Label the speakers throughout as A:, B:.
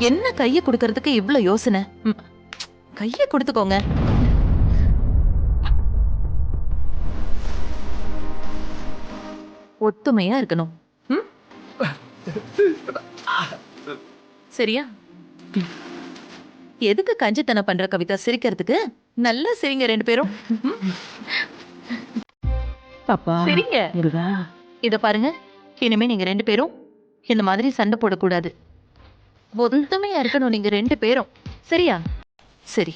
A: என்ன கைய கொடுக்கறதுக்கு இவ்ளோ யோசனை? கைய கொடுத்துக்கோங்க. ஒத்துமையா இருக்கணும். சரியா? எதுக்கு கஞ்சித்தனம் பண்ற கவிதா? சிரிக்கிறதுக்கு நல்லா சிரிங்க ரெண்டு பேரும்.
B: பாப்பா
A: சரிங்க. இத பாருங்க, இனிமே நீங்க ரெண்டு பேரும் இந்த மாதிரி சண்டை போடக்கூடாது. ஒத்துமையா இருக்கணும் நீங்க ரெண்டு பேரும். சரியா? சரி,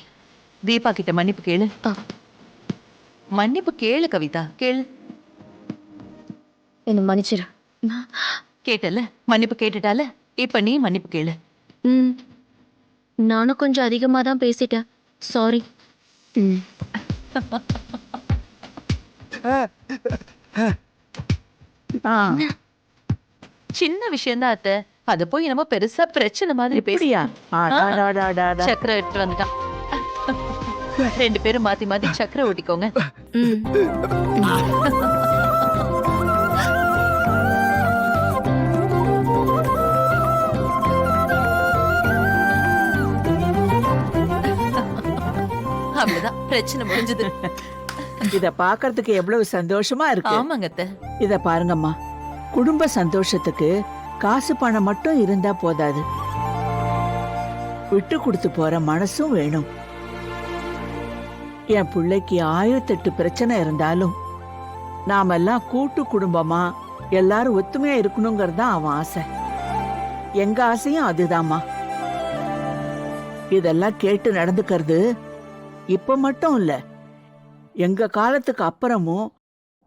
A: தீபா கிட்ட மன்னிப்பு கேளு. மன்னிப்பு கேளு கவிதா, கேளு.
C: என்ன மன்னிச்சிரு.
A: கேட்டல, மன்னிப்பு கேட்டுட்டால, இப்ப நீ மன்னிப்பு கேளு.
C: நானும் கொஞ்சம் அதிகமா தான் பேசிட்டேன். சாரி.
A: சின்ன விஷயம் தான் அத்தை, அத போய் நம்ம பெருசா பிரச்சனை மாதிரி பேசியா? சக்கரை எடுத்து வந்துட்டான். ரெண்டு பேரும் மாத்தி மாத்தி சக்கரை ஓட்டிக்கோங்க. அவ்வளவுதான், பிரச்சனை முடிஞ்சது.
B: இத பாக்குறதுக்கு எவ்வளவு சந்தோஷமா இருக்கு.
A: ஆமாங்க அத்தை.
B: இத பாருங்கம்மா, குடும்ப சந்தோஷத்துக்கு காசு பணம் மட்டும் இருந்தா போதாது, விட்டு கொடுத்து போற மனசும் வேணும். என் பிள்ளைக்கு 1008 பிரச்சனை இருந்தாலும் நாமெல்லாம் கூட்டு குடும்பமா எல்லாரும் ஒத்துமையா இருக்கணுங்கிறது தான் அவன் ஆசை. எங்க ஆசையும் அதுதாம்மா. இதெல்லாம் கேட்டு நடந்துக்கிறது இப்ப மட்டும் இல்ல, எங்க காலத்துக்கு அப்புறமும்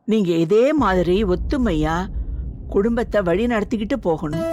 B: நீங்க இதே மாதிரி ஒத்துமையா குடும்பத்தை வழி நடத்திக்கிட்டு போகணும்.